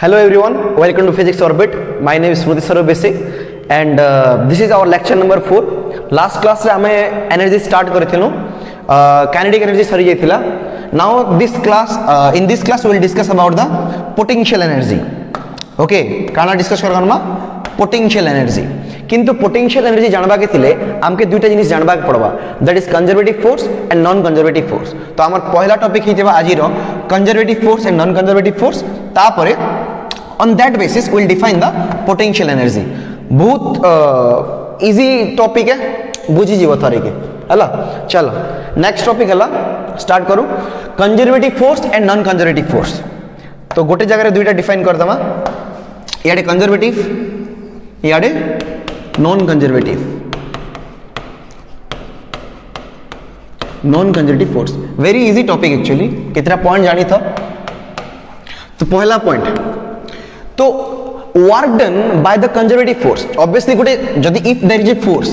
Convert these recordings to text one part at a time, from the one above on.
Hello everyone, welcome to Physics Orbit. My name is Smruti Sarobesi and this is our lecture number 4. Last class रे हमें energy start करेथिलु, kinetic energy सरी जाइथिला. Now this class, in this class we will discuss about the potential energy. Okay, काना discuss करगनमा potential energy. किंतु potential energy जानबा के थिले हमके दुईटा जिनिस जानबा के पड़बा, that is conservative force and non conservative force. तो हमर पहला topic हितेबा आजिर conservative force and non conservative force. तापरे on that basis we will define the potential energy. बहुत easy topic है, बुझी जीव थरे के हला. चलो नेक्स्ट टॉपिक हला स्टार्ट करू. Conservative force and non conservative force. तो गोटे जगह दुईटा डिफाइन कर दमा. याडे कंजर्वेटिव, याडे non conservative. Non conservative force very easy topic actually. कितना पॉइंट जानी था. तो पहला पॉइंट, तो work done by the conservative force. Obviously गोटे जदि if there is a force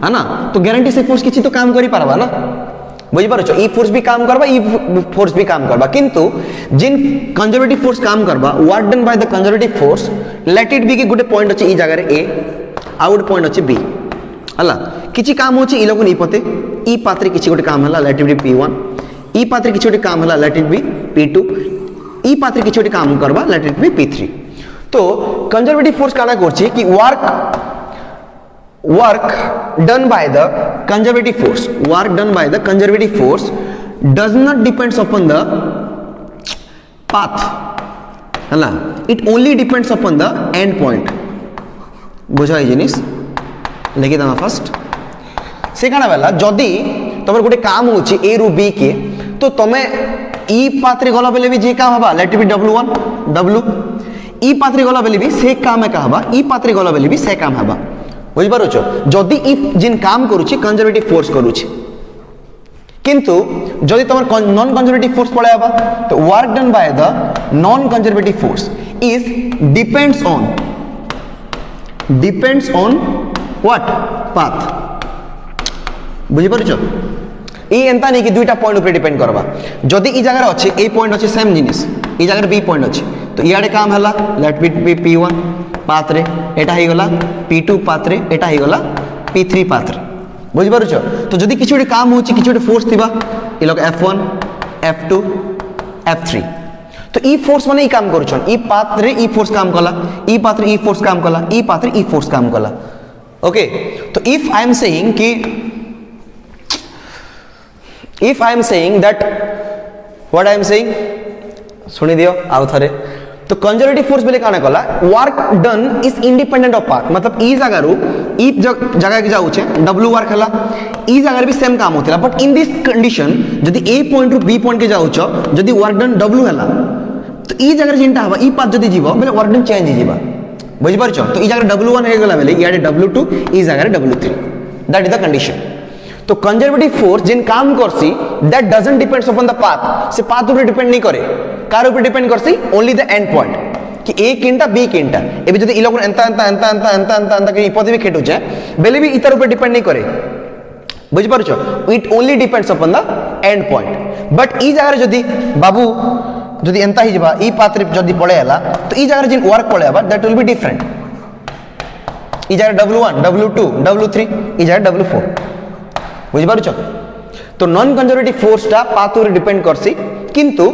है ना, तो गारंटी से फोर्स किछि तो काम करि पारबा ना. बुझि पारो, ई फोर्स भी काम करबा, ई फोर्स भी काम करबा. किंतु जिन कंजर्वेटिव फोर्स काम करबा, work done by the conservative force, let it be कि गोटे पॉइंट अछि ई जगह रे ए, आ गोटे पॉइंट अछि बी हला. किछि काम होछि ई लोग नै पते. ई पात्रे किछि गोटे काम हला, लेट इट बी P1. ई पात्रे किछि गोटे काम हला, लेट इट बी P2. ई पात्रे किछि गोटे काम करबा, लेट इट बी P3. तो कंजर्वेटिव फोर्स काना करछि कि work done by the conservative force does not depends upon the path हला. it only depends upon the end point. बुझा जिनिस लेखि दमा फर्स्ट से काना बेला जदी तमर गोटे काम होछि ए रु बी के, तो तमे ई पात्रे गला बेले भी जे काम हबा, let it be W1 W. ई पात्रे गला बेले भी से काम है कहबा, ई पात्रे गला बेले भी से काम हबा. बुझ पारो छ. जदी इफ जिन काम करूछि कंजर्वेटिव फोर्स करूछि, किंतु जदी तमर नॉन कंजर्वेटिव फोर्स पळे हबा, तो work done by the non conservative force is depends on what path. बुझ पारो छ. ई एंता नहीं कि दुईटा पॉइंट ऊपर डिपेंड करबा. जदी ई जगह अच्छे ए पॉइंट अच्छे सेम जिनिस, ई जगह बी पॉइंट अच्छे, तो इयाडे काम हला, लेट बी P1 पात्रे, एटा ही गला P2 पात्रे, एटा ही गला P3 पात्रे. बुझ पारो छ. तो जदी किछि काम होछि, किछि फोर्स थिबा, ई लोग F1 F2 F3. तो ई फोर्स माने ई काम करूछन. ई पात्रे ई फोर्स काम कला, ई पात्रे ई फोर्स काम कला, ई पात्रे ई फोर्स काम कला. ओके. तो if I am saying that what I am saying सुनी दियो आउ थरे. तो कंजर्वेटिव फोर्स बेले काना कला, work done is independent of path. मतलब ई जगह रु ई जगह के जाउ छे W वर्क हला, ई जगह भी सेम काम होतिला. बट इन दिस कंडीशन जदी ए पॉइंट रु बी पॉइंट के जाउ छ, जदी वर्क डन W हला, तो ई जगह जिनटा हबा ई पाथ जदी जीवो बेले वर्क डन चेंज हिजिबा. बुझ पार छ. तो ई जगह W1 हे गेला बेले याडे W2, ई जगह W3. That is the condition. तो कंजर्वेटिव फोर्स जिन काम करसी, that doesn't depends upon the path. से पाथ ऊपर डिपेंड नहीं करे. कार ऊपर डिपेंड करसी ओनली द एंड पॉइंट, कि ए किंटा बी किंटा. एबे जदी इ लोग एंता के इपदे भी खेटु छे बेले भी इतर ऊपर डिपेंड नहीं करे. बुझ पारो छ. It only depends upon the end point. But ई जगह जदी बाबू जदी एंता ही जबा ई पाथ रे जदी पळे हला, तो ई जगह जिन वर्क पळे हबा, दैट विल बी डिफरेंट. ई जगह W1 W2 W3, ई जगह W4. बुझ पारो छ. तो नॉन कंजर्वेटिव फोर्स टा पाथ ऊपर डिपेंड करसी, किंतु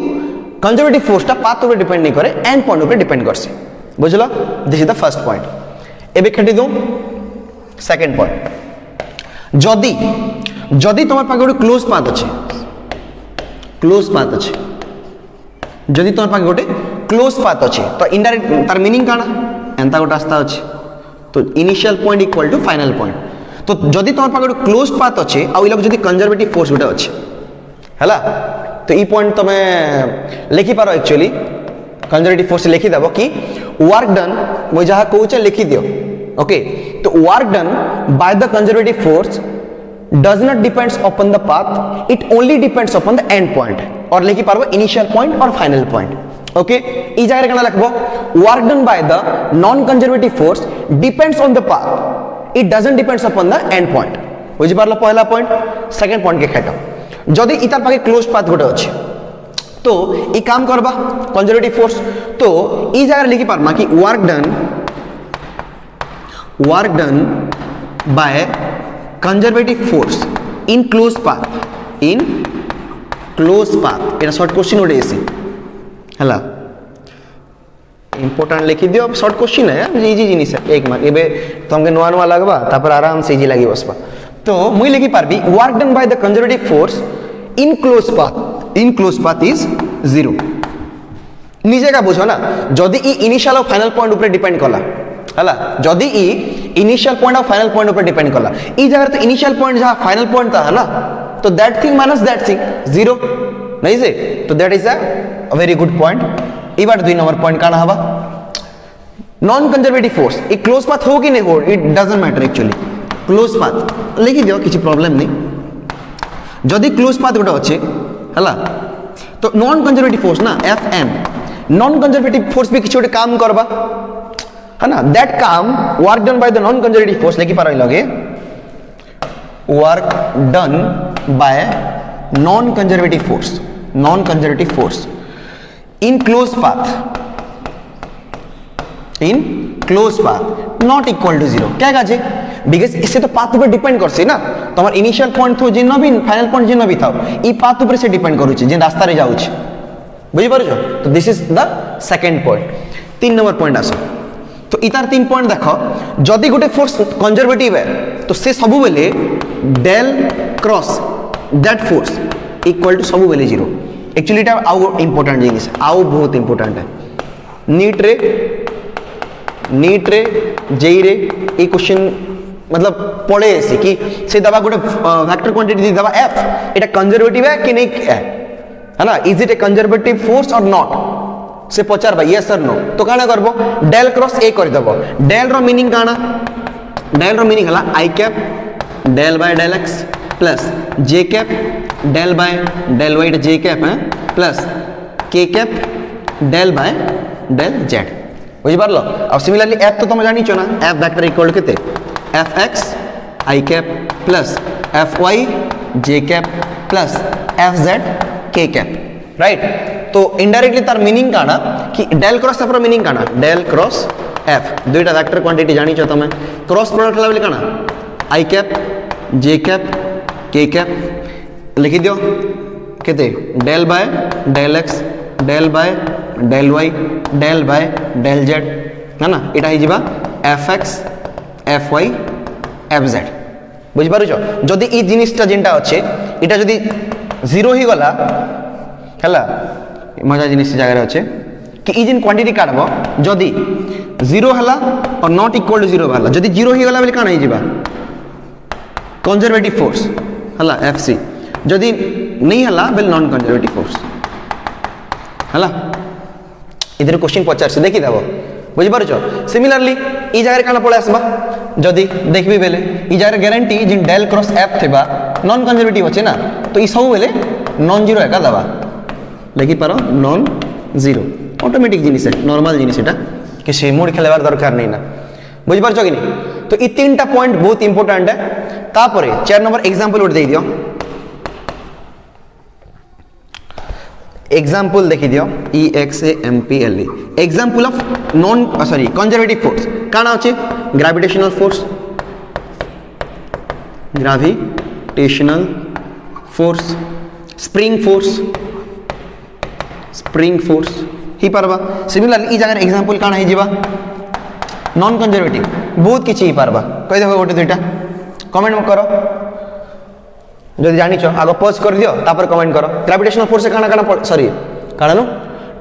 कंजर्वेटिव फोर्स टा पाथ ऊपर डिपेंड नहीं करे, एंड पॉइंट ऊपर डिपेंड करसी. बुझलो. This is the first point. एबे खेटी दू सेकंड पॉइंट. जदी तमर पाके गोटे क्लोज पाथ अछि, जदी तमर पाके गोटे क्लोज पाथ अछि, तो इनडायरेक्ट तार मीनिंग काना एंता गोटे रास्ता अछि. तो initial point equal to final point. तो जदी तमर पाके गोटे क्लोज पाथ अछि, आ इ लोग जदी कंजर्वेटिव फोर्स गोटे अछि हला, तो ई पॉइंट तमे लिखि पारो. एक्चुअली कंजर्वेटिव फोर्स लिखि देबो कि वर्क डन, मो जहा कहू छ लिखि दियो. ओके. तो work done by the conservative force does not depends upon the path, it only depends upon the end point. और लिखि पारबो इनिशियल पॉइंट और फाइनल पॉइंट. ओके. ई जगह कना लिखबो, work done by the non conservative force depends on the path, it doesn't depends upon the end point. बुझि पारलो पहला पॉइंट. सेकंड पॉइंट के खेटो. जदी इतार पाके क्लोज पाथ गोटे अछि, तो ये काम करबा कंजर्वेटिव फोर्स तो ई जगह लिखि पारमा कि work done by conservative force in close path Etah short question गोटे एसी हला इंपोर्टेंट लिखि दियो शॉर्ट क्वेश्चन है इजी जिनिस है एक मार्क एबे तुमके नुआ नुआ लगबा तापर आराम से इजी लागि बसबा तो मुई लिखि पारबी work done by the conservative force in close path is 0 निजे का बुझो ना जदि ई इनिशियल और फाइनल पॉइंट ऊपर डिपेंड कला हला जदि ई इनिशियल पॉइंट और फाइनल पॉइंट ऊपर डिपेंड कला ई जगह तो इनिशियल पॉइंट जहां फाइनल पॉइंट था हला तो that thing minus that thing 0 नहीं से तो that is a very good point ई बार 2 नंबर पॉइंट काना हबा नॉन कंजर्वेटिव फोर्स ई क्लोज पाथ हो कि नहीं हो it doesn't matter actually close path लिखि दियो किछि प्रॉब्लम नहीं जदि क्लोज पाथ गोटे अच्छे हला तो नॉन कंजर्वेटिव फोर्स ना एफएम नॉन कंजर्वेटिव फोर्स भी किसी काम करबा है ना दैट काम work done by the non conservative force लिखि पार लगे work done by non conservative force in close path not equal to 0 क्या गाजे बिकॉज इससे तो पाथ ऊपर डिपेंड करसी ना तुम्हार इनिशियल पॉइंट थो जिन भी फाइनल पॉइंट जिन भी थाओ ई पाथ ऊपर से डिपेंड करूची जे रास्ता रे जाउची बुझी पारुछो तो this is the second point 3 number point आसो तो इतार 3 पॉइंट देखो जदि गोटे फोर्स कंजर्वेटिव है तो से सब बेले del cross that force equal to सब बेले 0 एक्चुअली एटा आउ इंपोर्टेंट जिनिस आउ बहुत इंपोर्टेंट है नीट रे जेई रे ए क्वेश्चन मतलब पढ़े ऐसे कि से दवा गोटे वेक्टर क्वांटिटी दवा f एटा कंजर्वेटिव है कि नहीं है ना is it A conservative force और नॉट से पचार भाई यस और नो तो काना करबो डेल क्रॉस ए कर देबो डेल रो मीनिंग काना डेल रो मीनिंग हला i cap del by del x plus j cap del by del y j cap है plus k cap del by del z बुझी पारलो अब सिमिलरली f तो तुम जानी छो ना f वेक्टर इक्वल टू केते fx i cap plus fy j cap plus fz k cap right तो इनडायरेक्टली तार मीनिंग काना कि डेल क्रॉस f रो मीनिंग काना डेल क्रॉस f दुईटा वेक्टर क्वांटिटी जानी छो तुम क्रॉस प्रोडक्ट लेवल काना i cap j cap k cap लिखि दियो केते del by del x del by del y del by del z है ना एटा हि जिबा fx fy fz बुझि पारुछो जदि ई जिनिसटा जेंटा अछि एटा जदि 0 ही गला हला मजा जिनिस जगह अच्छे कि ई जिन क्वांटिटी काटबो जदि 0 हला और नॉट इक्वल टू 0 हला जदि 0 ही गला बेले काना ही जिबा कंजर्वेटिव फोर्स हला fc जदि नहीं हला बेले नॉन कंजर्वेटिव फोर्स हला इधर क्वेश्चन पचार से देखि देबो बुझि पारुछो सिमिलरली ई जगह काना पळे आसबा जदि देखबी बेले ई जगह गारंटी जिन डेल क्रॉस f थेबा नॉन कंजर्वेटिव अछि ना तो ई सब बेले नॉन जीरो एका दबा लिखि पारो नॉन जीरो ऑटोमेटिक जिनिस है नॉर्मल जिनिस एटा कि से मूड खेलबार दरकार नहीं ना बुझि पारछो कि नहीं तो ई तीनटा पॉइंट बहुत इंपोर्टेंट है तापरे 4 नंबर एग्जांपल उठ दे दियो एग्जांपल देखि दियो EXAMPLE example of non sorry conservative force काना अछि ग्रेविटेशनल फोर्स स्प्रिंग फोर्स ही पारबा सिमिलरली ई जगह एग्जांपल काना हे जिबा नॉन कंजर्वेटिव बहुत किछि ही पारबा कहि देखो गोटे दुईटा कमेंट करो जदि जानि छ आगो पॉज कर दियो तापर कमेंट करो ग्रेविटेशनल फोर्स काना काना सॉरी काना नो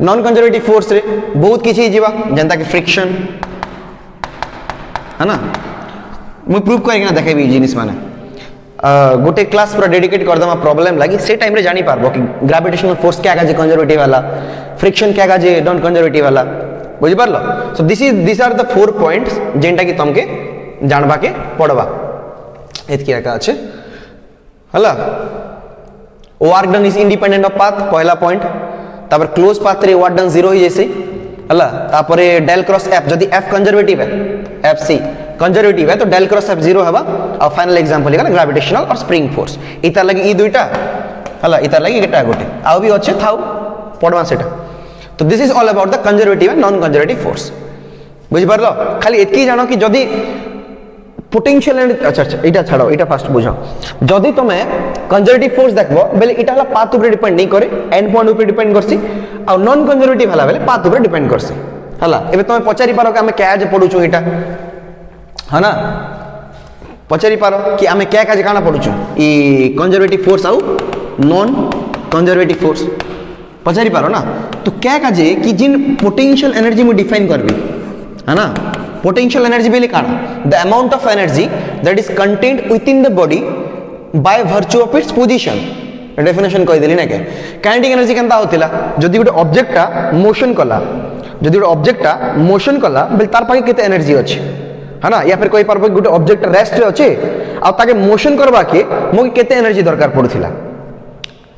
नॉन कंजर्वेटिव फोर्स रे बहुत किछि जिबा जनता के फ्रिक्शन है ना मु प्रूव करिना देखेबी जिनिस माने गोटे क्लास पूरा डेडिकेट कर दमा प्रॉब्लम लगी से टाइम रे जानि पारबो कि ग्रेविटेशनल फोर्स क्या गाजे कंजर्वेटिव वाला फ्रिक्शन क्या गाजे नॉन कंजर्वेटिव वाला बुझि पारलो so this are the 4 points जेंटा कि तुमके जानबा के पड़बा एतकी एका अछि हला work done is independent of path पहला पॉइंट तापर क्लोज पाथ रे वर्क डन 0 ही जैसे हला तापर डेल क्रॉस f जदी f कंजर्वेटिव है fc कंजर्वेटिव है तो डेल क्रॉस f 0 हेबा और फाइनल एग्जांपल है ग्रेविटेशनल और स्प्रिंग फोर्स इता लगी ई दुईटा हला इता लगी एटा गोटे आ भी अच्छे थाउ पढ़वा सेटा तो this is all about the conservative and non conservative force बुझी पारलो खाली एतकी जानो कि जदी पोटेंशियल अच्छा अच्छा एटा छाड़ो एटा फास्ट बुझो जदी तुमे कंजर्वेटिव फोर्स देखबो बेले एटा हला पाथ ऊपर डिपेंड नहीं करे एंड पॉइंट ऊपर डिपेंड करसी आ नॉन कंजर्वेटिव हला बेले पाथ ऊपर डिपेंड करसी हला एबे तुमे पचारि पारो कि हमें क्या जे पढुछु एटा है ना पचारि पारो कि हमें क्या काज काना पढुछु ई कंजर्वेटिव फोर्स आउ नॉन कंजर्वेटिव फोर्स पचारि पारो ना तो क्या काजे कि जिन पोटेंशियल एनर्जी में डिफाइन करबी है ना पोटेंशियल एनर्जी बेले काना the amount of energy that is contained with in the body by virtue of its position definition कहि देली ना के काइनेटिक एनर्जी केनता होतिला जदी गुटे ऑब्जेक्टटा मोशन कला जदी गुटे ऑब्जेक्टटा मोशन कला बेले तार पाके केते एनर्जी अछि है ना या फिर कोई पारबो गुटे ऑब्जेक्ट रेस्ट रे अछि आ ताके मोशन करबा के मोके केते एनर्जी दरकार पड़ुथिला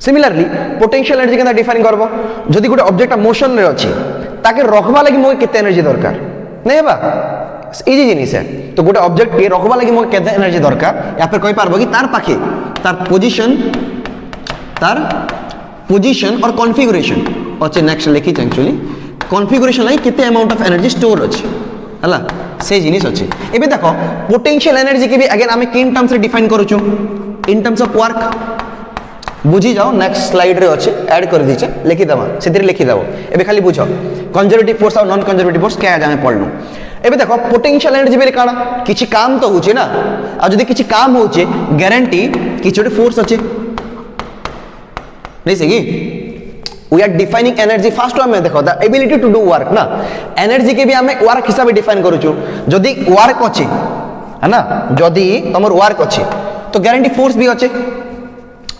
सिमिलरली पोटेंशियल एनर्जी केनता डिफाइन करबो जदी गुटे ऑब्जेक्टटा मोशन रे अछि ताके रखबा लागि मोके केते एनर्जी दरकार नहीं बा इजी जिनिस है तो गोटे ऑब्जेक्ट के रखबा लगी मोके केते एनर्जी दरकार या फिर कहि पारबो कि तार पाखे तार पोजीशन और कॉन्फ़िगरेशन अच्छे नेक्स्ट लिखी एक्चुअली कॉन्फ़िगरेशन लगी केते अमाउंट ऑफ एनर्जी स्टोर अछि हला से जिनिस अछि एबे देखो पोटेंशियल एनर्जी के भी अगेन हमें किन टर्म्स रे डिफाइन करूछु इन टर्म्स ऑफ वर्क बुझी जाओ नेक्स्ट स्लाइड रे अच्छे ऐड कर दीचे लिखि दबा सेतिर लिखि दबो एबे खाली बुझो कंजर्वेटिव फोर्स और नॉन कंजर्वेटिव फोर्स क्या जाने पढ़लु एबे देखो पोटेंशियल एनर्जी बेले काना किछि काम तो होचे ना आ जदी किछि काम होचे गारंटी किछि ओटे फोर्स अछि नहीं सही we are defining energy first हमें देखो the ability to do work ना एनर्जी के भी हमें वर्क हिसाब से डिफाइन करूछु जदी वर्क अछि है ना जदी तमर वर्क अछि तो गारंटी फोर्स भी अछि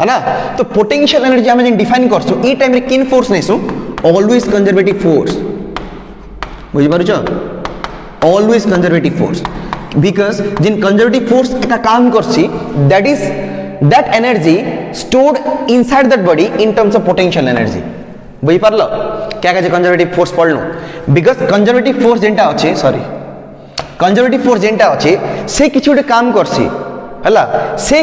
है ना तो पोटेंशियल एनर्जी हमें डिफाइन करसु ई टाइम रे किन फोर्स नेसु ऑलवेज कंजर्वेटिव फोर्स बुझि पारुछ ऑलवेज कंजर्वेटिव फोर्स बिकॉज जिन कंजर्वेटिव फोर्स एका काम करसी that is that energy stored inside that body in terms of potential energy बुझि पारलो क्या कहे कंजर्वेटिव फोर्स पढ़लु बिकॉज कंजर्वेटिव फोर्स जेंटा अछि सॉरी कंजर्वेटिव फोर्स जेंटा अछि से किछु गोटे काम करसी हला से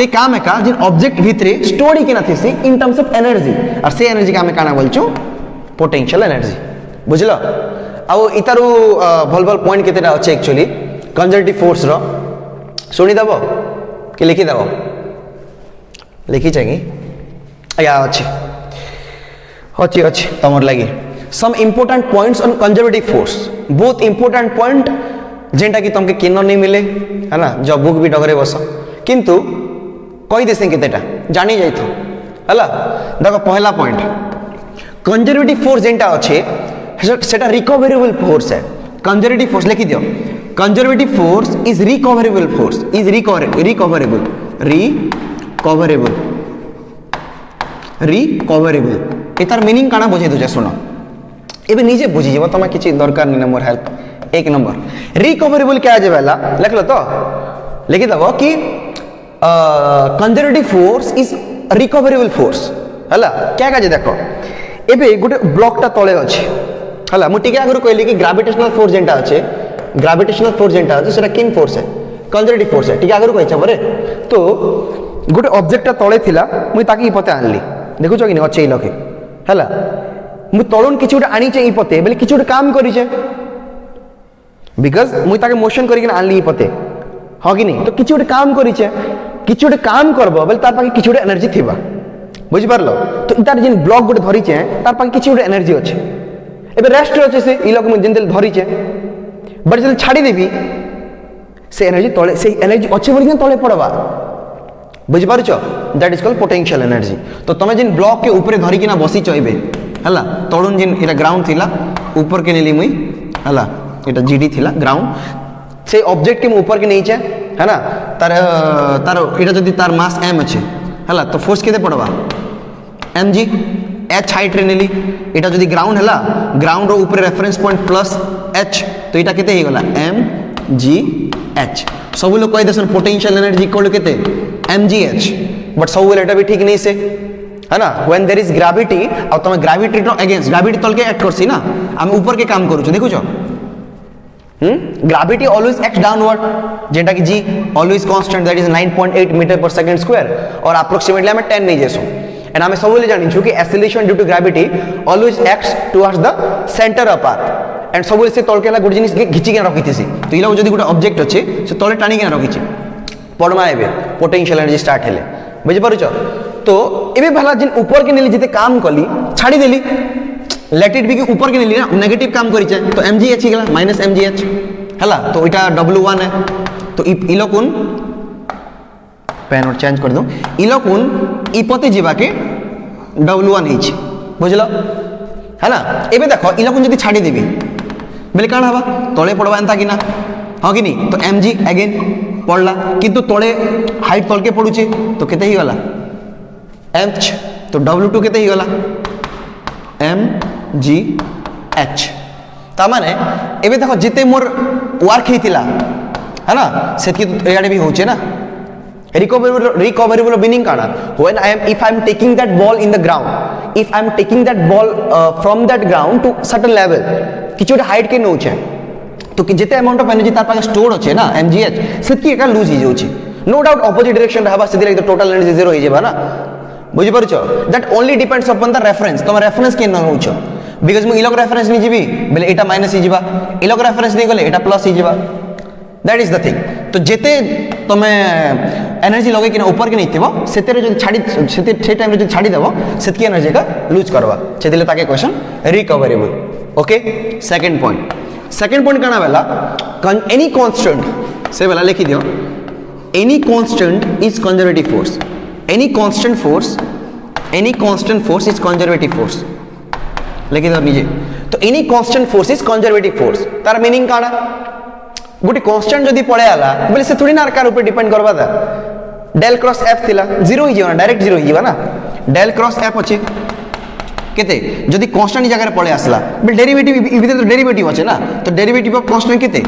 काम एका जिन ऑब्जेक्ट भितरे स्टोर ही किना थिसी इन टर्म्स ऑफ एनर्जी और से एनर्जी का हमें काना बोलछु पोटेंशियल एनर्जी बुझलो आउ इतारू भल भल पॉइंट केतेटा अछि एक्चुअली कंजर्वेटिव फोर्स रो सुनी दबो कि लिखि दबो लिखि चाहिए या अच्छी तमर लगी some important points on conservative force बहुत इंपोर्टेंट पॉइंट जेंटा कि तुमके किन नहीं मिले है ना जब बुक भी डगरे बस किंतु कही देसे केतेटा जानी जाइथो हला देखो पहला पॉइंट कंजर्वेटिव फोर्स जेंटा अच्छे सेटा रिकवरेबल फोर्स है कंजर्वेटिव फोर्स लिखि दियो conservative force is recoverable force is recoverable एतार मीनिंग काना बुझे तुझे सुनो एबे निजे बुझी जेबो तमा किछि दरकार नहीं मोर हेल्प एक नंबर रिकवरेबल क्या जे वाला लिख लो तो लिखि दबो कि conservative force is recoverable force हला क्या काजे देखो एबे गोटे ब्लॉक ता तळे अछि हला मु टिके आगु कहली कि ग्रेविटेशनल फोर्स जेंटा अछि सेटा किन फोर्स है कंजर्वेटिव फोर्स है टिके आगु कहछ परे तो गोटे ऑब्जेक्ट ता तळे थिला मु ताकि इ पते आनली देखु छ कि नै अछि लखे हला मु तळुन किछि गोटे आनी छै इ पते बेले किछि गोटे काम करि छै बिकॉज मुई ताके मोशन करी के आनली पते हाँ कि नहीं तो किछि गोटे काम करी छे किछि गोटे काम करबो बेले तार पाके किछि गोटे एनर्जी थिबा बुझि पारलो तो इतार जिन ब्लॉक गोटे धरी छे तार पाके किछि गोटे एनर्जी अछि एबे रेस्ट अछि से इ लोक मु जिन धरी छे बट जल छाडी देबी से एनर्जी तळे से एनर्जी अछि बढिया तळे पड़बा बुझि पारुछो that is called potential energy तो तमे जिन ब्लॉक के ऊपर धरी किना बसी चइबे हला तळुन जिन इरा ग्राउंड थिला ऊपर के नेली मुई हला एटा जीडी थिला ग्राउंड से ऑब्जेक्ट के ऊपर के नीचे है ना तार तार एटा जदी तार मास m अछि हला तो फोर्स केते पड़बा mg h हाइट रे नेली एटा जदी ग्राउंड हला ग्राउंड रो ऊपर रेफरेंस पॉइंट प्लस h तो एटा केते हे गला mg h सब लोग कहि देसन पोटेंशियल एनर्जी इक्वल टू केते mg h बट सब एटा भी ठीक नहीं से है ना व्हेन देयर इज ग्रेविटी और तमे ग्रेविटी नो अगेंस्ट ग्रेविटी तल के एक्ट करसी ना हम ऊपर के काम करू छ देखु छ ग्रेविटी ऑलवेज एक्ट डाउनवर्ड जेटा कि g always constant that is 9.8 metre per second square और अप्रोक्सीमेटली हमें 10 नहीं जेसो एंड आम सब जानी कि acceleration due to gravity always acts towards the centre of earth and सब से तलके गोटे जिनिस घिचिक रखी तो ये जो गोटे ऑब्जेक्ट अच्छे से तले टाणिक रखी पड़मा ए पोटेंशियल एनर्जी स्टार्ट है बुझीपार तो ये भला जिन ऊपर के नेली जिते काम कली छाड़ीदेली लेट इट बी कि ऊपर के नेली ना नेगेटिव काम करी तो mgh ही गला माइनस mgh है तो इटा W1 है तो इलोकुन पेन और चेंज कर दूँ इलोकुन इपते जीवा के W1 है बुझल है ना एबे देखो इलोकुन जब छाड़ीदेवी बोले कौन हवा तले पड़वा एंता कि ना हाँ कि नहीं तो mg अगेन पड़ला किंतु तले हाइट तल के पड़ुचे तो केते ही गला h तो W2 केते ही गला mgh तामाने एबे देखो जिते मोर वर्क हेतिला है ना सेतकी एआडे भी होचे ना recoverable meaning काना when if I am taking that ball in the ground if I am taking that ball from that ground to certain level किछु हाइट के नौचे तो कि जिते अमाउंट ऑफ एनर्जी तार पाके स्टोर होचे ना mgh सेतकी एका लूज ही जाउची नो डाउट ऑपोजिट डायरेक्शन रहबा सेति like the total energy zero हो जेबा ना बुझी पारुछो that only depends upon the reference तुम रेफरेंस के न होउछो बिकॉज़ मु इलोक रेफरेंस नहीं जीबी बेले एटा माइनस ही जीबा इलोक रेफरेंस नहीं गले एटा प्लस ही जीबा दैट इज द थिंग तो जेते तुम एनर्जी लगे कि ऊपर के नहीं थिबो सेतेरे जो छाड़ी से टाइम रे जो छाड़ी देबो सेतकी एनर्जी का लूज करवा सेतिले ताके question recoverable okay second point काना बेला एनी कांस्टेंट से बेला लिखि दियो any constant is conservative force any constant force is conservative force लिखि दियो निजे तो any constant force is conservative force तार मीनिंग काना गोटे कांस्टेंट जदी पळे आला बोले से थोड़ी ना कार ऊपर डिपेंड करबा दा डेल क्रॉस एफ थिला जीरो ही जीवा डायरेक्ट जीरो ही जीवा ना डेल क्रॉस एफ अछि केते जदी कांस्टेंट जगह रे पळे आसला बे डेरिवेटिव इभिते तो डेरिवेटिव अछि ना तो डेरिवेटिव ऑफ कांस्टेंट केते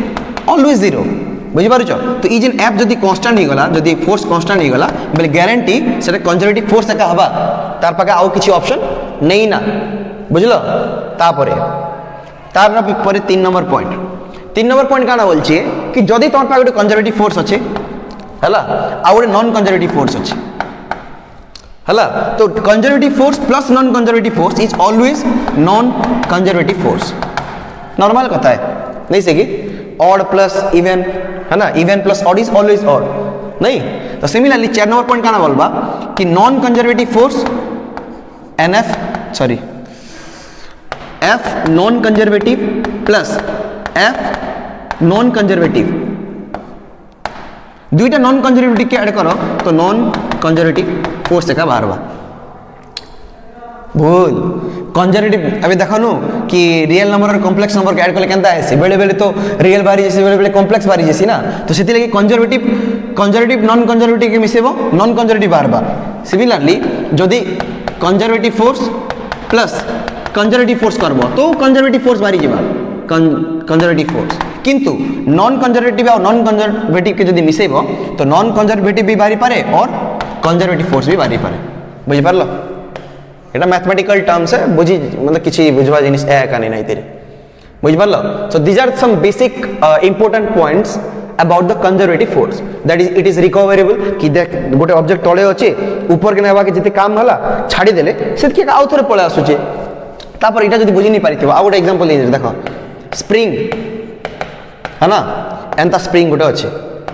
ऑलवेज जीरो बुझी पारुछो तो ई जिन एफ जदी कांस्टेंट ही गला जदी फोर्स कांस्टेंट ही गला बोले गारंटी सेटा कंजर्वेटिव फोर्स एका हबा तार पाके आउ किछि ऑप्शन नहीं ना बुझलो तापरे तार न परे 3 नंबर पॉइंट काना बोलछे कि जदी तोर पाके गोटे कंजर्वेटिव फोर्स अछि हला आ गोटे नॉन कंजर्वेटिव फोर्स अछि हला तो conservative force plus non conservative force is always non conservative force normal कथा है नहीं से कि ऑड प्लस इवन है ना even plus odd is always odd नहीं तो सिमिलरली 4 नंबर पॉइंट काना बोलबा कि non conservative force F non conservative plus F non conservative दुईटा नॉन कंजर्वेटिव के ऐड करो तो नॉन कंजर्वेटिव फोर्स का बाहरवा भूल कंजर्वेटिव अभी देखनु कि रियल नंबर और कॉम्प्लेक्स नंबर के ऐड करले केनता आसी बेले बेले तो रियल बारी जैसे बेले बेले कॉम्प्लेक्स बारी जैसी ना तो सेति लगी कंजर्वेटिव नॉन कंजर्वेटिव के मिसेबो नॉन कंजर्वेटिव बाहरवा सिमिलरली जदी conservative force plus conservative force करबो तो कंजर्वेटिव फोर्स बारी जेबा कंजर्वेटिव फोर्स किंतु नॉन कंजर्वेटिव और नॉन कंजर्वेटिव के जदी मिसेबो तो नॉन कंजर्वेटिव भी बारी पारे और कंजर्वेटिव फोर्स भी बारी पारे बुझि पारलो एटा मैथमेटिकल टर्म्स है बुझी मतलब किछि बुझवा जिनिस ए कानी नहीं तेरे बुझि पारलो so these are some basic important points about the conservative force that is it is recoverable कि देख गोटे ऑब्जेक्ट तळे अछि ऊपर के नेबा के जते काम हला छाडी देले सेतके आउ थरे पळे आसुचे तापर इटा जदी बुझि नहीं पारिथिबो आ गोटे एग्जांपल ले देखो स्प्रिंग है ना एंता स्प्रिंग गोटे अच्छे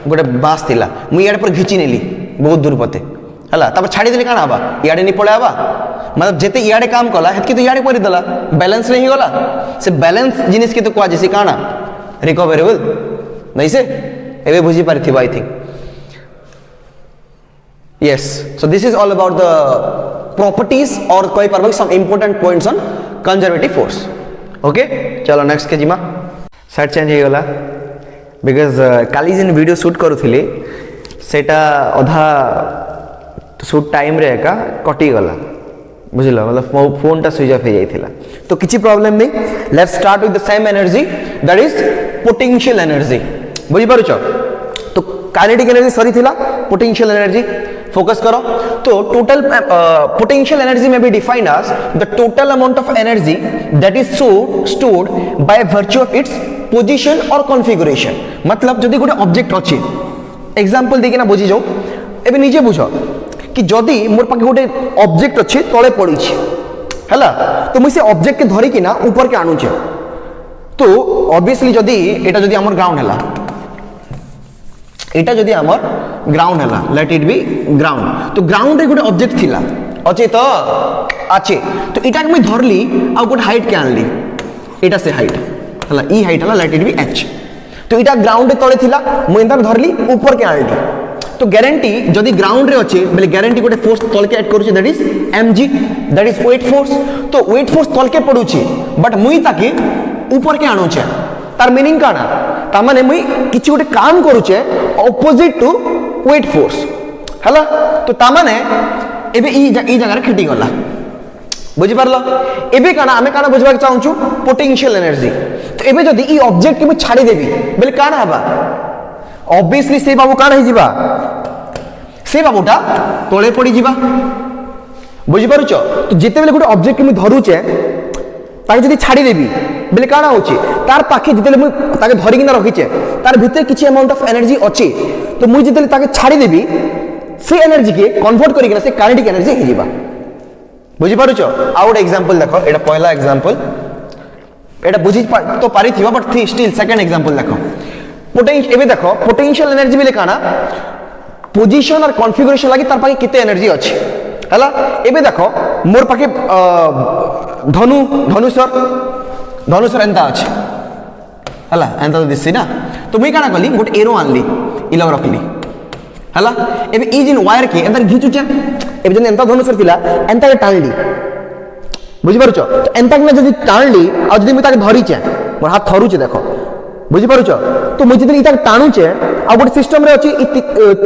गोटे बाँस थिला मु इयाडे पर घिची नेली बहुत दूर पते हला तापर छाड़ी देले काना हबा इयाडे नहीं पळे हबा मतलब जेते इयाडे काम कला हेतकी तो इयाडे परि दला बैलेंस नहीं गला से बैलेंस जिनिस के तो कुआ जैसी काना रिकवरेबल नहीं से एबे बुझी पारिथिबो I think yes so this is all about the properties और कोई परबक some important points on conservative force okay चलो नेक्स्ट के जिमा साइड चेंज हो गला बिकॉज काली जिन वीडियो शूट करूली सेटा अधा शूट टाइम रे एका कटी गला बुझल मतलब फोन टा स्विच ऑफ हो जाइथिला तो किछि प्रॉब्लम नहीं let's start with the same energy that is potential energy बुझि पारुछ तो काइनेटिक एनर्जी सरी थिला पोटेंशियल एनर्जी फोकस करो तो टोटल पोटेंशियल एनर्जी में भी defined as the total amount of energy that is stored by virtue of its position और configuration मतलब जदि गोटे ऑब्जेक्ट अछि एग्जांपल देके ना बुझी जाओ एबे नीचे बुझो कि जदि मोर पाखे गोटे ऑब्जेक्ट अच्छे तले पड़ी है तो मुझे ऑब्जेक्ट के धरिकी ना ऊपर के आणुचे तो ऑब्वियसली जदि एटा जदि हमर ग्राउंड है एटा जदि हमर ग्राउंड है लेट इट बी ग्राउंड तो ग्राउंड रे गोटे ऑब्जेक्ट थिला अच्छे तो अच्छे तो इटा मुझे धरली आ गोटे हाइट के आनली एटा से हाइट है ई हाइट है लेट इट बी एच तो इटा ग्राउंड तले थिला मुझे एंता धरली ऊपर के आनली तो ग्यारंटी जदि ग्राउंड रे अच्छे बोले ग्यारंटी गोटे फोर्स तल के ऐड करूचे that is mg that is weight force तो वेट फोर्स तल के पड़ुची बट मुई ताके ऊपर के आणुचे तार मीनिंग काना ता माने मुई किछि गोटे काम करूचे ऑपोजिट टू वेट फोर्स हला तो ता माने एबे ई जगह रे खटी गला बुझि पारलो एबे काना हमें काना बुझवा के चाहूछु पोटेंशियल एनर्जी तो एबे जदि ई ऑब्जेक्ट के मु छाडी देबी बोले काना हबा ऑब्वियसली से बाबू काना ही जीवा से बाबूटा तले पड़ी जीवा बुझि पारुछ तो जेते बेले गोटे ऑब्जेक्ट मु धरुचे ताके जदि छाडी देबी बोले काना होची तार पाखे जेते मु ताके धरि किना रखिचे तार भीतर किछि अमाउंट ऑफ एनर्जी अछि तो मु जेते ताके छाडी देबी से एनर्जी के कन्वर्ट करि किना से काइनेटिक एनर्जी हे जीवा बुझि पारुछ आ गोटे एग्जांपल देखो एटा पहला एग्जांपल एटा बुझि तो पारि थिबा बट स्टिल सेकंड एग्जांपल देखो पोटेंशियल एबे देखो पोटेंशियल एनर्जी बोले काना पोजीशन और कॉन्फ़िगरेशन लागि तार पाखे केते एनर्जी अछि हला एबे देखो मोर पाखे धनुसर एंता अछि हला एंता तो दिसि ना तो मुई काना कली गोटे एरो आनली इला रखली हला एबे ई जिन वायर के एंता घिचुचे एबे जन एंता धनुसर थिला एंता के टाणली बुझि पारुछ तो एंता के जदी टाणली आ जदी मुई ताके धरिचे मोर हाथ थरुचे देखो बुझि पारुछ तो मुझे जदी इता टाणुचे आ गोटे सिस्टम रे अछि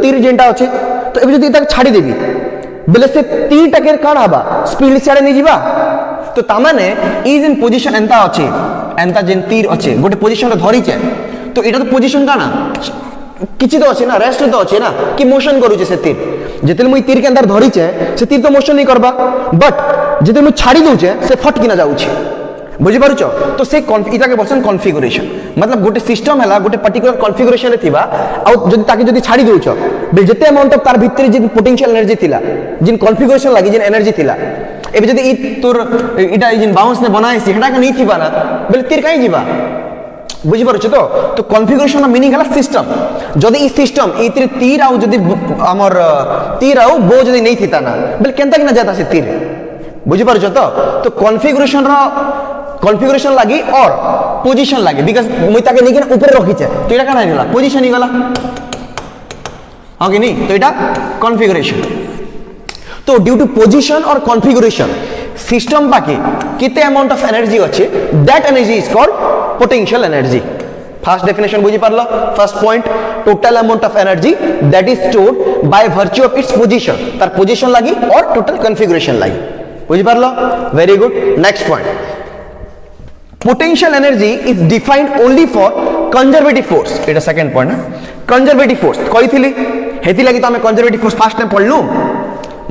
तीर जेंटा अछि तो एबे जदी इता छाडी देबी बेले से तीर टके काण हबा स्पीड से नहीं जीवा तो तामाने इज इन पोजीशन एंता अछि एंता जेन तीर अछि गोटे पोजीशन रे धरिचे तो एटा तो पोजीशन काना किछि तो अछि ना रेस्ट तो अछि ना कि मोशन करूचे से तीर जेते मुई तीर के अंदर धरिचे से तीर तो मोशन नहीं करबा बट जेते मुई छाडी दोचे से फट किना जाउछि बुझि पारुछ तो से इटा के बोलसन कॉन्फ़िगरेशन मतलब गोटे सिस्टम हैला गोटे पर्टिकुलर कॉन्फ़िगरेशन रे थिबा आ जदी ताके जदी छाडी दोछ बे जेते अमाउंट ऑफ तार भितर जे पोटेंशियल एनर्जी थिला जिन कॉन्फ़िगरेशन लागि जिन एनर्जी थिला एबे जदी ई तोर इटा जिन बाउंस ने बनाय से हेडा का नहीं थिबा ना बेले तीर काई जीवा बुझि पारुछ तो कॉन्फ़िगरेशन मीनिंग हला सिस्टम जदी ई सिस्टम ई तीर आ जदी हमर तीर आ बो जदी नहीं थिता ना बेले केनता कि ना जाता से तीर बुझि पारुछ तो कॉन्फ़िगरेशन लगी और पोजीशन लगी बिकॉज मुई ताके लेकिन ऊपर रखिचे तो एटा काना हेला पोजीशन ही गला हां कि नहीं तो एटा कॉन्फ़िगरेशन तो ड्यू टू पोजीशन और कॉन्फ़िगरेशन सिस्टम पाके किते अमाउंट ऑफ एनर्जी अछि that energy is called potential energy first definition बुझि पारलो first point total amount of energy that is stored by virtue of its position तार position लगी और total configuration लगी बुझि पारलो very good next point potential energy is defined only for conservative force एटा second point है conservative force कहि थिली हेति लागि तो हमें कंजर्वेटिव फोर्स फर्स्ट टाइम पढ़लु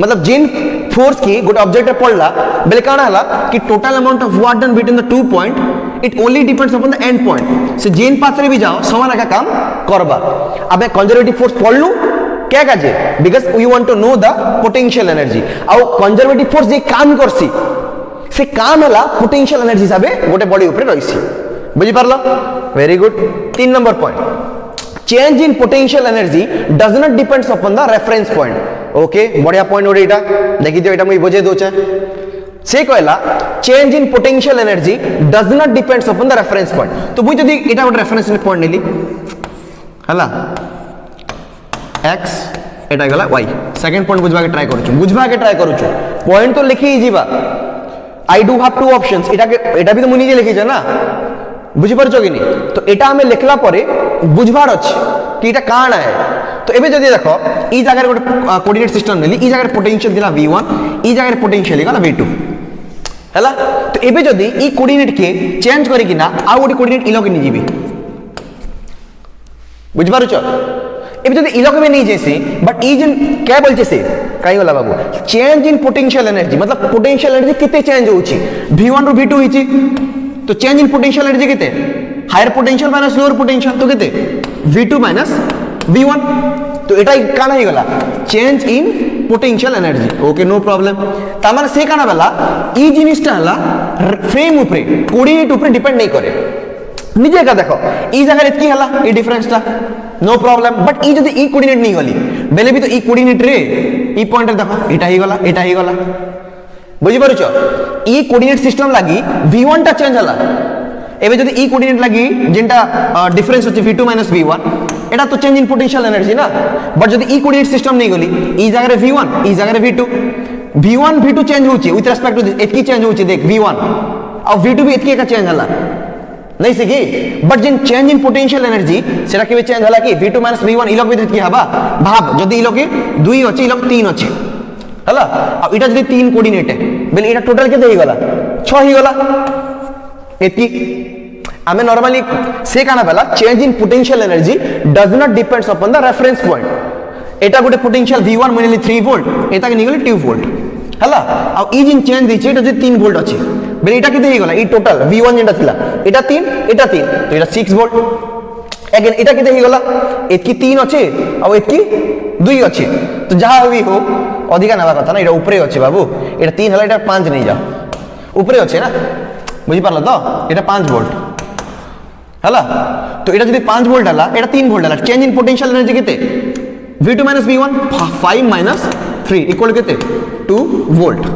मतलब जिन फोर्स की गोटे ऑब्जेक्ट रे पड़ला बेले काना हला कि total amount of work done between the two point it only depends upon the end point से जिन पाथ रे भी जाओ समान का काम करबा अबे कंजर्वेटिव फोर्स पढ़लु क्या काजे because we want to know the potential energy आ कंजर्वेटिव फोर्स जे काम करसी से काम हला पोटेंशियल एनर्जी हिसाब गोटे बॉडी ऊपर रहिसी बुझि पारलो very good 3 number point change in potential energy does not depends upon the reference point okay बढ़िया पॉइंट ओडे एटा देखि दियो एटा मुई बुझे दोचे से कहला change in potential energy does not depends upon the reference point तो मुई जदी एटा गोटे रेफरेंस पॉइंट नेली हला x एटा गला y सेकंड पॉइंट बुझवा के ट्राई करूछु पॉइंट तो लिखि जीवा I do have two options एटा भी तो मुनि जे लिखि छ ना बुझि परछो कि नहीं तो एटा हमें लिखला परे बुझबार अछि कि एटा काना है तो एबे जदी देखो ई जगह गोटे कोऑर्डिनेट सिस्टम नेली ई जगह पोटेंशियल दिला v1 ई जगह पोटेंशियल दिला v2 हला तो एबे जदी ई कोऑर्डिनेट के चेंज करी कि ना आ गोटे कोऑर्डिनेट इलो के नि जीबी बुझि परछो एबे जदी इलो के में नहीं जैसे बट ई जन क्या बोलचे से काई वाला बाबू चेंज इन पोटेंशियल एनर्जी मतलब पोटेंशियल एनर्जी किते चेंज होउची v1 रो v2 हिची तो चेंज इन पोटेंशियल एनर्जी किते higher potential minus lower potential तो किते v2 माइनस v1 तो एटा काना ही गला change in potential energy okay no problem तार से काना बेला ई जिनिसटा हला फ्रेम ऊपर कोऑर्डिनेट ऊपर डिपेंड नहीं करे निजे का देखो ई जगह एतकी हला ई डिफरेंसटा नो प्रॉब्लम बट ई जदी ई कोऑर्डिनेट नहीं गली बेले भी तो ई कोऑर्डिनेट रे ई पॉइंट देखो एटा ही गला बुझी पारुछ ई कोऑर्डिनेट सिस्टम लागी v1 टा चेंज हला एबे जदी ई कोऑर्डिनेट लागी जेंटा डिफरेंस होचे v2 v1 एटा तो चेंज इन पोटेंशियल एनर्जी ना बट जदी ई कोऑर्डिनेट सिस्टम नहीं गली ई जगह रे v1 ई जगह रे v2 v2 चेंज होची विथ रिस्पेक्ट टू दिस एतकी चेंज होची देख v1 और v2 भी एतकी का चेंज हला नहीं सिकी बट जिन चेंज इन पोटेंशियल एनर्जी सेटा केबे चेंज हला कि v2 v1 ई लोग भी एतकी हबा भाब जदी ई लोग 2 अछि ई लोग 3 अछि हला अब इटा जदी 3 कोऑर्डिनेट है बेले इटा टोटल केते ही गला 6 ही गला एतकी हमें नॉर्मली से काना बेला change in potential energy does not depends upon the reference point एटा गोटे पोटेंशियल v1 माने 3 वोल्ट एटा के निगले 2 वोल्ट हला अब ई जिन चेंज दिछि एटा जे 3 वोल्ट अछि बेले एटा केते ही गला ई टोटल v1 जेंटा थिला एटा 3 तो एटा 6 वोल्ट अगेन एटा केते ही गला एतकी 3 अछि और एतकी 2 अछि तो जहां भी हो अधिका नवा कथा ना एटा ऊपरे अछि बाबू एटा 3 हला एटा 5 नहीं जा ऊपरे अछि ना बुझी पारला तो एटा 5 वोल्ट हला तो एटा जदी 5 वोल्ट हला एटा 3 वोल्ट हला चेंज इन पोटेंशियल एनर्जी केते v2 v1 5 3 इक्वल केते 2 वोल्ट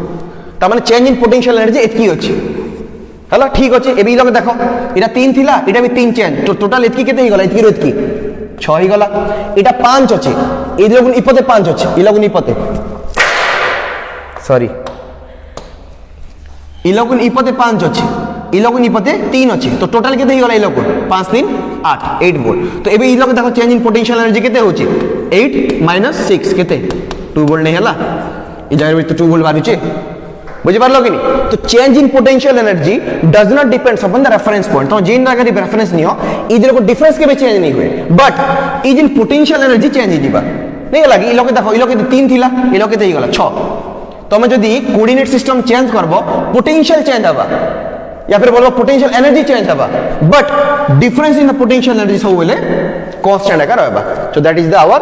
ता माने चेंज इन पोटेंशियल एनर्जी एतकी अछि हला ठीक अछि एबी लोग देखो एटा 3 थिला एटा भी 3 चेंज तो टोटल एतकी केते ही गला एतकी रो एतकी 6 ही गला एटा 5 अछि ए लोगन इपते 5 अछि ई लोगन इपते सॉरी ई लोगन इपते 5 अछि ई लोगन इपते 3 अछि तो टोटल केते ही गला ई लोगन 5 3 8 वोल्ट तो एबे ई लोग देखो चेंज इन पोटेंशियल एनर्जी केते होछि 8 6 केते 2 वोल्ट नहीं हला ई जगह में तो 2 वोल्ट बारुचे बुझी पारलो कि नहीं तो change in potential energy does not depends upon the reference point तो जिन जगह रेफरेंस नहीं हो ई को डिफरेंस के भी चेंज नहीं हुए बट ई जिन पोटेंशियल एनर्जी चेंज ही दिबा नहीं हला कि ई लोग देखो ई लोग 3 थिला ई लोग केते ही गला 6 तो मैं जदी कोऑर्डिनेट सिस्टम चेंज करबो पोटेंशियल चेंज हबा या फिर बोलबो पोटेंशियल एनर्जी चेंज हबा but difference in the potential energy सब बेले कांस्टेंट का रहबा so that is the our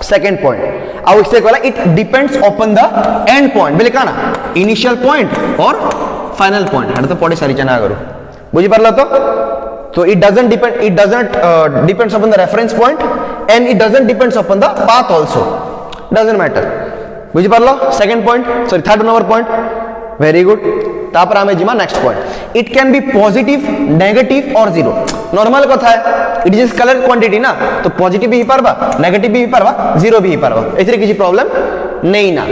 second point आउ इससे कहला it depends upon the end point बेले काना इनिशियल पॉइंट और फाइनल पॉइंट हटा तो पढ़े सारी चना करो बुझी पारला तो it doesn't depends upon the reference point and it doesn't depends upon the path also doesn't matter बुझी पारलो second point sorry third number point very good तापर आमे जिमा next point it can be positive negative और zero normal कथा है it is scalar quantity ना तो पॉजिटिव भी ही पारबा नेगेटिव भी ही पारबा जीरो भी ही पारबा एथरे किसी प्रॉब्लम नहीं ना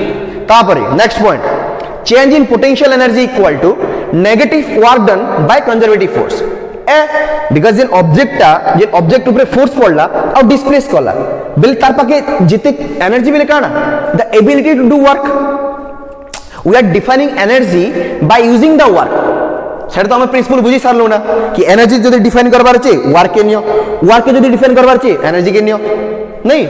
तापर next point change in potential energy equal to negative work done by conservative force because जेन ऑब्जेक्ट ऊपर फोर्स पड़ला और डिस्प्लेस कला बिल तार पाके जिते एनर्जी बिल काना the ability to do work we are defining energy by using the work सेटा तो हम प्रिंसिपल बुझी सारलो ना कि एनर्जी जदी डिफाइन करबार छै वर्क के नियो वर्क के जदी डिफाइन करबार छै एनर्जी के नियो नहीं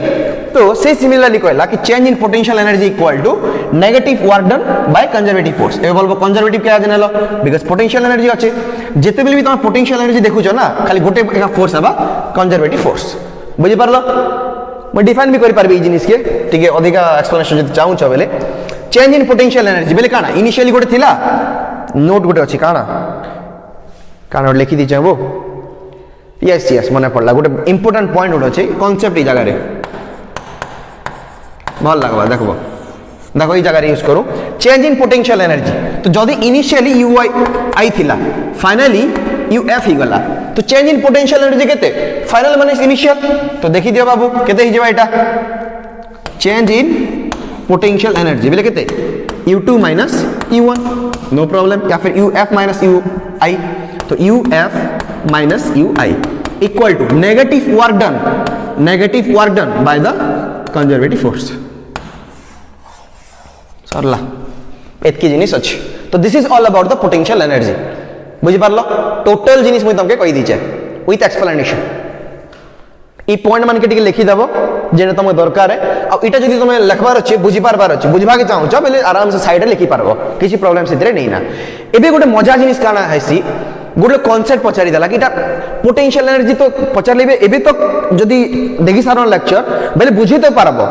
तो से सिमिलरली कहला कि change in potential energy equal to negative work done by conservative force ए बोलबो कंजर्वेटिव के जानलो बिकॉज़ पोटेंशियल एनर्जी अछि जेते बेले भी तुम पोटेंशियल एनर्जी देखुछो ना खाली गोटे एक फोर्स हबा कंजर्वेटिव फोर्स बुझी पारलो मैं डिफाइन भी करि पारबी ई जिनिस के ठीक है अधिका एक्सप्लेनेशन जदी चाहू छ बेले चेंज इन पोटेंशियल एनर्जी बेले काना इनिशियली गोटे थिला नोट गोटे अछि काना काना लिखि दी चाहबो यस यस मने पड़ला गोटे इंपोर्टेंट पॉइंट गोटे अछि कांसेप्ट ई जगह रे भल लागबा देखबो देखो ई जगह रे यूज करू चेंज इन पोटेंशियल एनर्जी तो जदी इनिशियली यू आई थिला फाइनली यू एफ ही गला तो चेंज इन पोटेंशियल एनर्जी केते फाइनल माने इनिशियल तो देखि दियो बाबू केते ही जेबा एटा चेंज इन पोटेंशियल एनर्जी बेले केते u2 u1 नो प्रॉब्लम या फिर uf ui तो uf ui equal to negative work done by the conservative force सरला एतकी जिनिस अछि तो this is all about the potential energy बुझी पारलो टोटल जिनिस मुई तमके कहि दीचे विथ एक्सप्लेनेशन ई पॉइंट मान के टिके लिखि दबो जेने तुम दरकार है आ इटा जदी तुम लिखबार अछि बुझी पारबार अछि बुझबा के चाहू बेले आराम से साइड रे लिखि पारबो किछि प्रॉब्लम सितरे नहीं ना एबे गोटे मजा जिनिस काना हैसी गोटे कॉन्सेप्ट पचारि देला कि पोटेंशियल एनर्जी तो पचारे एबे तो जदि देखि सार लेक्चर बेले बुझे तो पारबो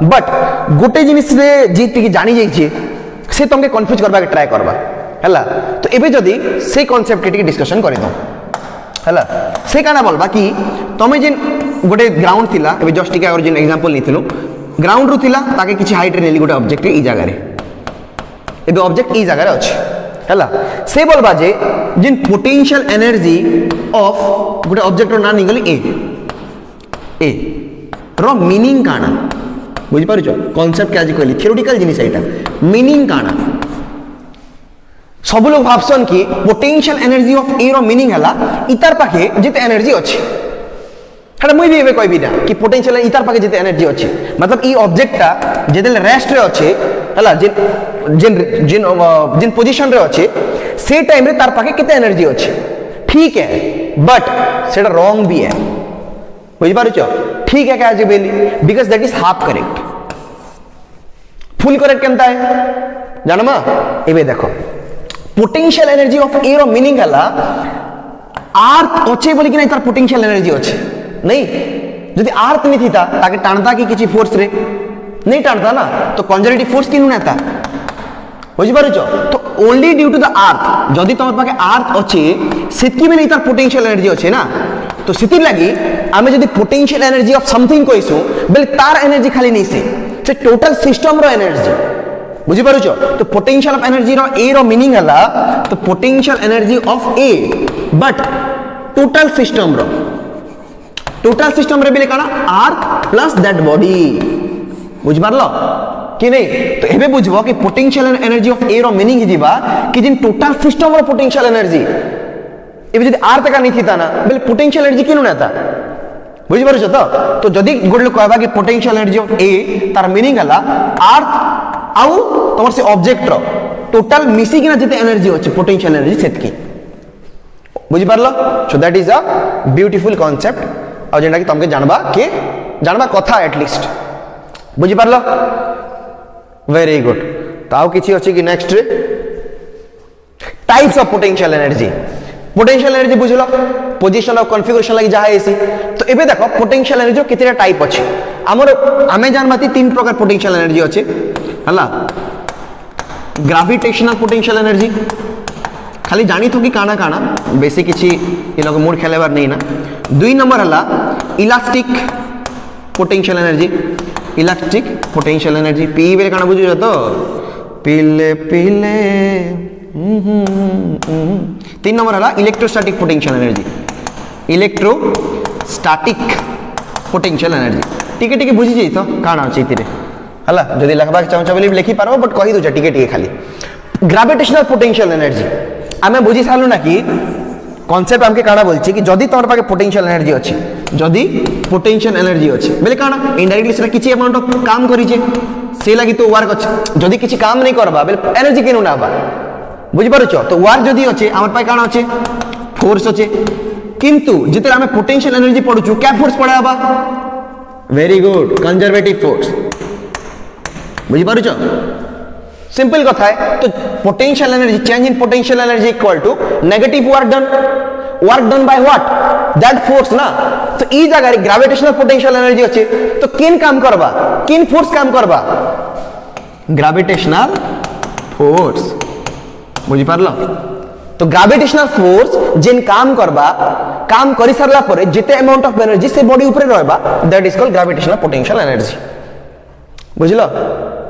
बट गोटे जिनिस रे जी जानी जाइए से तुमके कन्फ्यूज करबा के ट्राई करबा हैला तो एबे जदि से कॉन्सेप्ट के डिस्कशन करि दो हैला से काना बोलबा कि तमे जिन गोटे ग्राउंड थिला एबे जस्ट टिके और जिन एग्जांपल निथिलु ग्राउंड रु थिला ताके किछि हाइट रे नेली गोटे ऑब्जेक्ट ई जगह रे एबे ऑब्जेक्ट ई जगह रे अछि हैला से बोलबा जे जिन पोटेंशियल एनर्जी ऑफ गोटे ऑब्जेक्ट रो ना निगली ए रो मीनिंग काना बुझि पारुछो कांसेप्ट के आज कहली थ्योरेटिकल जिनिस एटा मीनिंग काना सब लोग भाबसन कि पोटेंशियल एनर्जी ऑफ ए रो मीनिंग हला इतार पाखे जिते एनर्जी अछि हेटा मुई भी एबे कहबी ना कि पोटेंशियल इतार पाखे जिते एनर्जी अछि मतलब ई ऑब्जेक्टटा जेते रेस्ट रे अछि हला जिन जिन जिन जिन पोजीशन रे अछि से टाइम रे तार पाखे केते एनर्जी अछि ठीक है बट सेटा रॉन्ग भी है बुझि पारुछो ठीक है क्या बेली because that is half correct full correct केनता है जानमा एबे देखो पोटेंशियल एनर्जी ऑफ ए रो मीनिंग हला अर्थ अच्छे बोली कि नहीं तार पोटेंशियल एनर्जी अच्छे नहीं यदि अर्थ नहीं थीता ताके टाणता कि किछि फोर्स रे नहीं टाणता ना तो कंजर्वेटिव फोर्स किनु नेता बुझि पारुछो तो only due to the earth जदि तमर पाके अर्थ अच्छे सेतकी बेले तार पोटेंशियल एनर्जी अच्छे ना तो सेति लागि आमे जदि पोटेंशियल एनर्जी ऑफ समथिंग कहिसु बेले तार एनर्जी खाली नहीं से टोटल सिस्टम रो एनर्जी बुझी पारुछो तो पोटेंशियल ऑफ एनर्जी रो ए रो मीनिंग हला तो potential energy of a but total system रे बेले काना अर्थ प्लस दैट बॉडी बुझि पारलो कि नहीं तो एबे बुझबो कि पोटेंशियल एनर्जी ऑफ ए रो मीनिंग हिजिबा कि जिन टोटल सिस्टम रो पोटेंशियल एनर्जी एबे जदि अर्थ का नहीं थिता ना बेले पोटेंशियल एनर्जी किनु नेता बुझि पारुछो तो जदि गोड लोग कहबा कि पोटेंशियल एनर्जी ऑफ ए तार मीनिंग हला अर्थ आउ तमर से ऑब्जेक्ट रो टोटल मिसी किना जते एनर्जी होचे पोटेंशियल एनर्जी सेतकी बुझि पारलो so that is a beautiful concept और जेना कि तमके जानबा कथा एटलीस्ट बुझि पारलो वेरी गुड तो आउ किछि अछि कि next types of potential energy बुझलो पोजीशन और कॉन्फ़िगरेशन लागि जहा एसी तो एबे देखो पोटेंशियल एनर्जी केतेटा टाइप अछि हमर आमे जानबाती तीन प्रकार पोटेंशियल एनर्जी अछि हला ग्रेविटेशनल पोटेंशियल एनर्जी खाली जानी थो कि काना काना बेसी किछि इ लोग मूड खेलेबार नहीं ना दुई नंबर हला इलास्टिक पोटेंशियल एनर्जी पी बेले काना बुझियो तो पीले पीले तीन नंबर हला इलेक्ट्रोस्टैटिक पोटेंशियल एनर्जी टिके टिके बुझी जाई तो काना अछि इतिरे हला जदि लिखबा चाहू बोली लिखि पारबो बट कहि दउ टिके टिके खाली ग्रेविटेशनल पोटेंशियल एनर्जी आमे बुझी सालु ना कि कांसेप्ट हमके काना बोलछि कि जदि तोर पाके पोटेंशियल एनर्जी अछि बेले काना इनडायरेक्टली सेटा किछि अमाउंट ऑफ काम करि जे से लागि तो वर्क अछि जदि किछि काम नहीं करबा बेले एनर्जी केनु ना बा बुझि पारुछो तो वर्क जदि अछि हमर पाके काना अछि फोर्स अछि किंतु जिते हमें पोटेंशियल एनर्जी पढुछु क्या फोर्स पढाबा वेरी गुड कंजर्वेटिव फोर्स बुझि पारुछो सिंपल कथा है तो potential energy change in potential energy equal to negative work done by what that force ना तो ई जगह ग्रेविटेशनल पोटेंशियल एनर्जी अछि तो किन फोर्स काम करबा ग्रेविटेशनल फोर्स बुझि पारलो तो ग्रेविटेशनल फोर्स जिन काम करि सरला परे जेते अमाउंट ऑफ एनर्जी से बॉडी ऊपर रहबा that is called gravitational potential energy बुझलो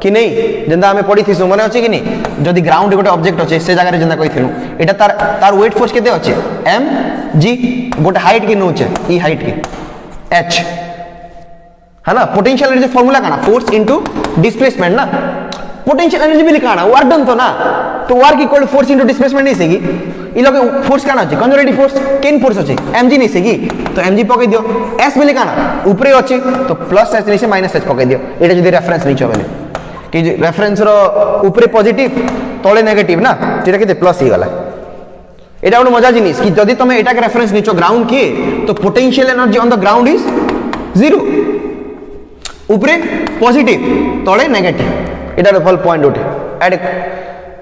कि नहीं जेंदा हमें पढ़ी थिसु माने अछि कि नहीं जदि ग्राउंड गोटे ऑब्जेक्ट अछि से जगह रे जेंदा कहिथिनु एटा तार वेट फोर्स केते अछि m g गोटे हाइट के नोचे ई हाइट के h है ना पोटेंशियल एनर्जी फार्मूला काना फोर्स इनटू डिस्प्लेसमेंट ना पोटेंशियल एनर्जी भी लिखाना वर्क डन तो ना तो work equal to force into displacement नहीं सेगी ई लोग फोर्स काना अछि कंजर्वेटिव फोर्स केन फोर्स अछि mg नहीं सेगी तो mg पके दियो s भी लिखाना ऊपरे अछि तो प्लस h नहीं से माइनस h पके दियो एटा जदि रेफरेंस नहीं छबले कि रेफरेंस रो ऊपरे पॉजिटिव तळे नेगेटिव ना जेटा केते प्लस ही गला एटा उन मजा जिनिस कि जदि तमे एटा के रेफरेंस निचो ग्राउंड के तो potential energy on the ground is 0 ऊपरे पॉजिटिव तळे नेगेटिव एटा रो फल पॉइंट उठे एड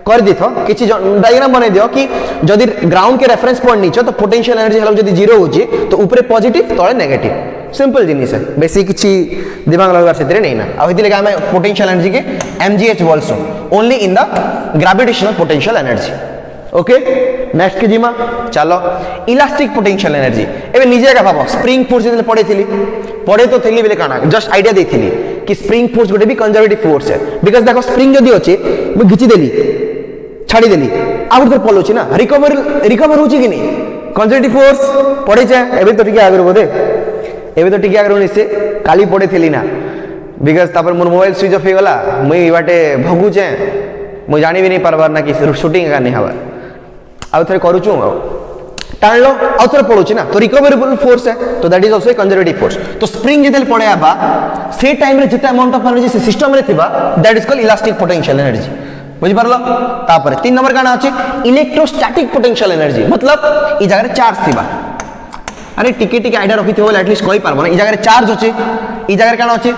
कर दी थो किछि डायग्राम बनै दियो कि जदि ग्राउंड के रेफरेंस पॉइंट नीचे तो पोटेंशियल एनर्जी हलो जदि जीरो होची तो ऊपर पॉजिटिव तळे नेगेटिव सिंपल जिनिस है बेसी किछि दिमाग लगार सेतरे नै ना आ हेति लगे हम पोटेंशियल एनर्जी के mgh बोलसु only in the gravitational potential energy okay next के जिमा चलो इलास्टिक पोटेंशियल एनर्जी एबे निजे का भाबो स्प्रिंग फोर्स जदि पढ़े तो थेली बेले काना जस्ट आइडिया देथिली कि स्प्रिंग फोर्स गोटे भी कंजर्वेटिव फोर्स है बिकॉज देखो स्प्रिंग जदि अछि मु घिची देली छाड़ी देली आउट तो पलोची ना रिकवर होची कि नहीं कंजर्वेटिव फोर्स पढ़े छे एबे तो ठीक आगर बोदे एबे तो ठीक आगर निसे काली पढ़े थेली ना बिकॉज तापर मोर मोबाइल स्विच ऑफ हो गला मुई बाटे भगु छे मु जानि भी नहीं पारबार ना कि शूटिंग का नहीं हवा आउ थरे करूछु टाण लो आउ थरे पड़ोची ना तो रिकवरेबल फोर्स है तो that is also a conservative force तो स्प्रिंग जेतेल पड़े आबा से टाइम रे जिते अमाउंट ऑफ एनर्जी से सिस्टम रे थिबा that is called elastic potential energy बुझि पारलो तापर 3 नंबर काना अछि इलेक्ट्रोस्टैटिक पोटेंशियल एनर्जी मतलब ई जगह रे चार्ज थिबा अरे टिके टिके आइडिया रखि थिबो एटलीस्ट कोई पारबो ना ई जगह रे चार्ज अछि ई जगह रे काना अछि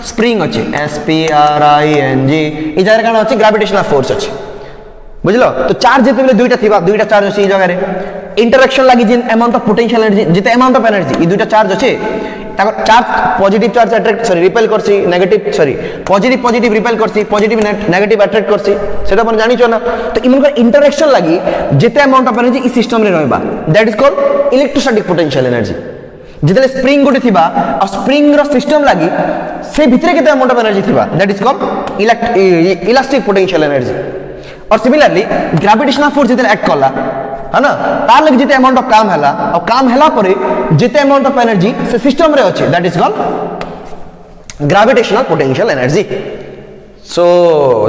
स्प्रिंग अछि SPRING ई जगह रे काना अछि ग्रेविटेशनल फोर्स अछि बुझलो तो चार्ज जेते बेले दुईटा थिबा दुईटा चार्ज अछि ई जगह रे इंटरेक्शन लागि जिन अमाउंट ऑफ पोटेंशियल एनर्जी जिते अमाउंट ऑफ एनर्जी ई दुईटा चार्ज अछि ताको charge positive charge attract sorry repel करसी नेगेटिव सॉरी पॉजिटिव रिपेल करसी पॉजिटिव नेगेटिव अट्रैक्ट करसी सेटा अपन जानि छ ना तो इमनकर इंटरेक्शन लागि जिते amount of energy E system रे रहबा that is called electrostatic potential energy जिते स्प्रिंग गोटे थिबा आ स्प्रिंग रो सिस्टम लागि से भितरे केते अमाउंट ऑफ एनर्जी थिबा that is called elastic potential energy और सिमिलरली ग्रेविटेशनल फोर्स जिते एक्ट करला है ना तार लगे जिते अमाउंट ऑफ काम हैला और काम हैला परे जिते अमाउंट ऑफ एनर्जी से सिस्टम रे अछि that is called gravitational potential energy so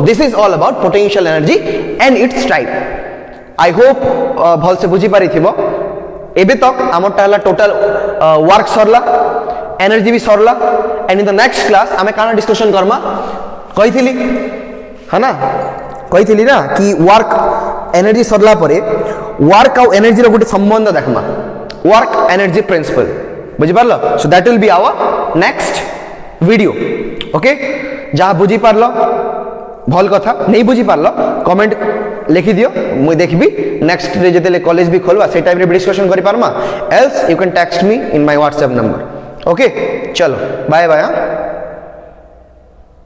this is all about potential energy and it's type I hope भल से बुझी पारि थिबो एबे तक हमरटा हला टोटल वर्क सरला एनर्जी भी सरला and in the next class हमें काना डिस्कशन करमा कहिथिली है ना कहिथिली ना कि वर्क एनर्जी सरला परे वर्क और एनर्जी रो गोटे संबंध देखमा वर्क एनर्जी प्रिंसिपल बुझि पारलो so that will be our next video okay जहाँ बुझी पारलो भल कथा नहीं बुझी पारलो कमेंट लिखि दियो मुई देखबी नेक्स्ट डे जेतेले कॉलेज भी खोलवा से टाइम रे डिस्कशन करि पारमा else you can text me in my WhatsApp number okay चलो बाय बाय।